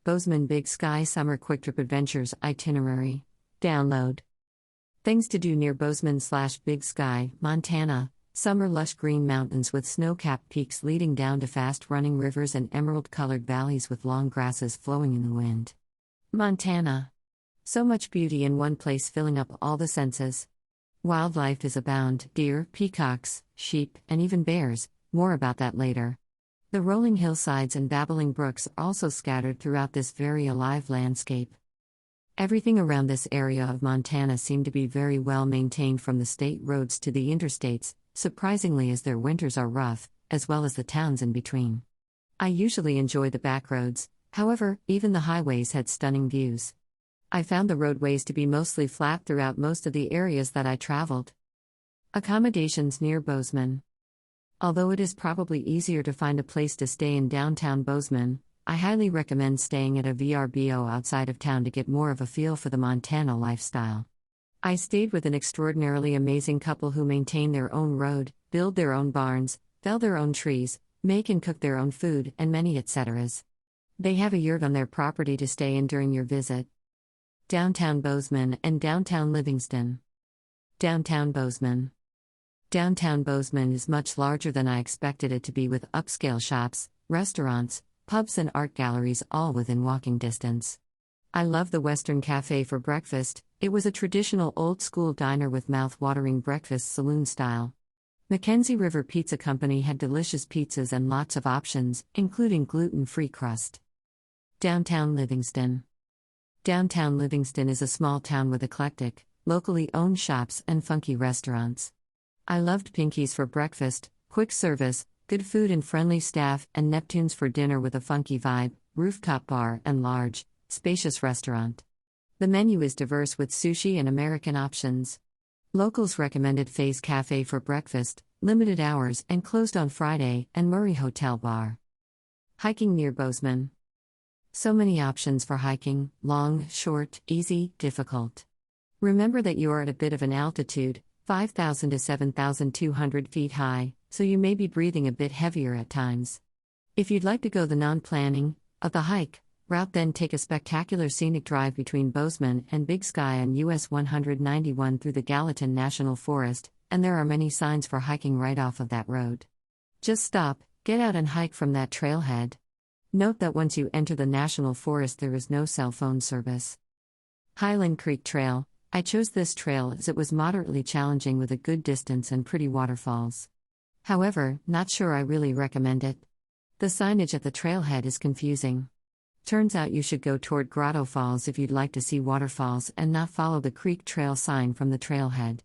Bozeman Big Sky Summer Quick Trip Adventures Itinerary. Download. Things to do near Bozeman/Big Sky, Montana. Summer lush green mountains with snow-capped peaks leading down to fast-running rivers and emerald-colored valleys with long grasses flowing in the wind. Montana. So much beauty in one place, filling up all the senses. Wildlife is abound: deer, peacocks, sheep, and even bears. More about that later. The rolling hillsides and babbling brooks are also scattered throughout this very alive landscape. Everything around this area of Montana seemed to be very well maintained, from the state roads to the interstates, surprisingly, as their winters are rough, as well as the towns in between. I usually enjoy the back roads, however, even the highways had stunning views. I found the roadways to be mostly flat throughout most of the areas that I traveled. Accommodations near Bozeman. Although it is probably easier to find a place to stay in downtown Bozeman, I highly recommend staying at a VRBO outside of town to get more of a feel for the Montana lifestyle. I stayed with an extraordinarily amazing couple who maintain their own road, build their own barns, fell their own trees, make and cook their own food, and many etceteras. They have a yurt on their property to stay in during your visit. Downtown Bozeman and Downtown Livingston. Downtown Bozeman. Downtown Bozeman is much larger than I expected it to be, with upscale shops, restaurants, pubs and art galleries all within walking distance. I love the Western Cafe for breakfast. It was a traditional old-school diner with mouth-watering breakfast saloon style. Mackenzie River Pizza Company had delicious pizzas and lots of options, including gluten-free crust. Downtown Livingston. Downtown Livingston is a small town with eclectic, locally owned shops and funky restaurants. I loved Pinky's for breakfast, quick service, good food and friendly staff, and Neptune's for dinner with a funky vibe, rooftop bar, and large, spacious restaurant. The menu is diverse with sushi and American options. Locals recommended Faye's Cafe for breakfast, limited hours and closed on Friday, and Murray Hotel Bar. Hiking near Bozeman. So many options for hiking: long, short, easy, difficult. Remember that you are at a bit of an altitude, 5,000 to 7,200 feet high, so you may be breathing a bit heavier at times. If you'd like to go the non-planning of the hike route, then take a spectacular scenic drive between Bozeman and Big Sky on US 191 through the Gallatin National Forest, and there are many signs for hiking right off of that road. Just stop, get out and hike from that trailhead. Note that once you enter the National Forest there is no cell phone service. Highland Creek Trail. I chose this trail as it was moderately challenging with a good distance and pretty waterfalls. However, not sure I really recommend it. The signage at the trailhead is confusing. Turns out you should go toward Grotto Falls if you'd like to see waterfalls and not follow the Creek Trail sign from the trailhead.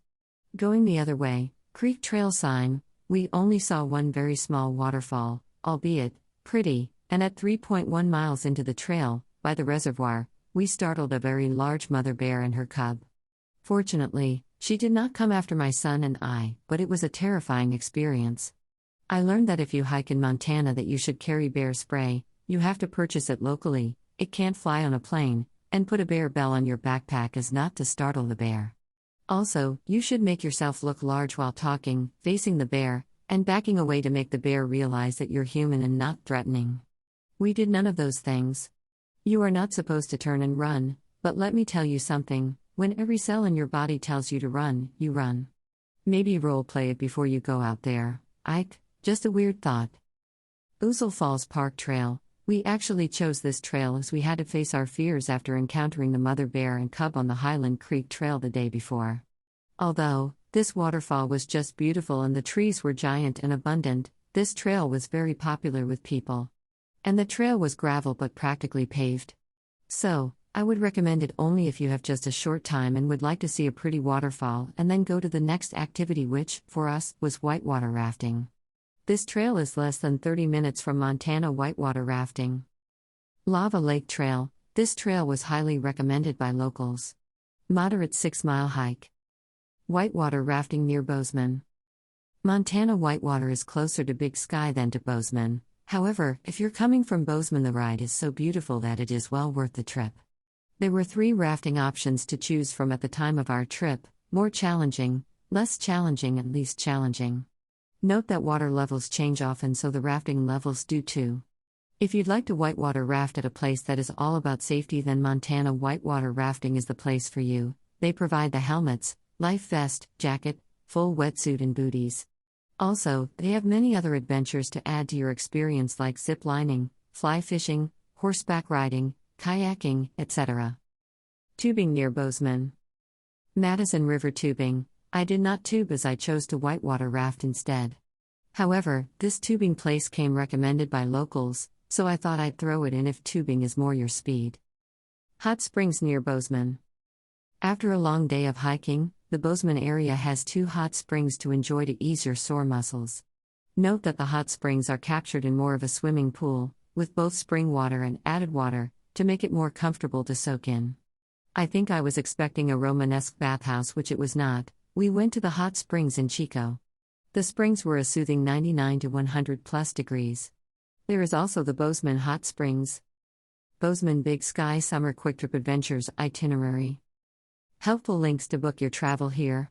Going the other way, Creek Trail sign, we only saw one very small waterfall, albeit pretty, and at 3.1 miles into the trail, by the reservoir, we startled a very large mother bear and her cub. Fortunately, she did not come after my son and I, but it was a terrifying experience. I learned that if you hike in Montana that you should carry bear spray. You have to purchase it locally, it can't fly on a plane, and put a bear bell on your backpack as not to startle the bear. Also, you should make yourself look large while talking, facing the bear, and backing away to make the bear realize that you're human and not threatening. We did none of those things. You are not supposed to turn and run, but let me tell you something. When every cell in your body tells you to run, you run. Maybe role-play it before you go out there. Just a weird thought. Ouzel Falls Park Trail. We actually chose this trail as we had to face our fears after encountering the mother bear and cub on the Highland Creek Trail the day before. Although this waterfall was just beautiful and the trees were giant and abundant, this trail was very popular with people. And the trail was gravel but practically paved. So, I would recommend it only if you have just a short time and would like to see a pretty waterfall and then go to the next activity, which, for us, was whitewater rafting. This trail is less than 30 minutes from Montana whitewater rafting. Lava Lake Trail. This trail was highly recommended by locals. Moderate 6-mile hike. Whitewater rafting near Bozeman. Montana whitewater is closer to Big Sky than to Bozeman. However, if you're coming from Bozeman, the ride is so beautiful that it is well worth the trip. There were 3 rafting options to choose from at the time of our trip: more challenging, less challenging, and least challenging. Note that water levels change often, so the rafting levels do too. If you'd like to whitewater raft at a place that is all about safety, then Montana whitewater rafting is the place for you. They provide the helmets, life vest, jacket, full wetsuit and booties. Also, they have many other adventures to add to your experience like zip lining, fly fishing, horseback riding, kayaking, etc. Tubing near Bozeman. Madison River tubing. I did not tube as I chose to whitewater raft instead. However, this tubing place came recommended by locals, so I thought I'd throw it in if tubing is more your speed. Hot springs near Bozeman. After a long day of hiking, the Bozeman area has 2 hot springs to enjoy to ease your sore muscles. Note that the hot springs are captured in more of a swimming pool, with both spring water and added water, to make it more comfortable to soak in. I think I was expecting a Romanesque bathhouse, which it was not. We went to the hot springs in Chico. The springs were a soothing 99 to 100 plus degrees. There is also the Bozeman Hot Springs. Bozeman Big Sky Summer Quick Trip Adventures Itinerary. Helpful links to book your travel here.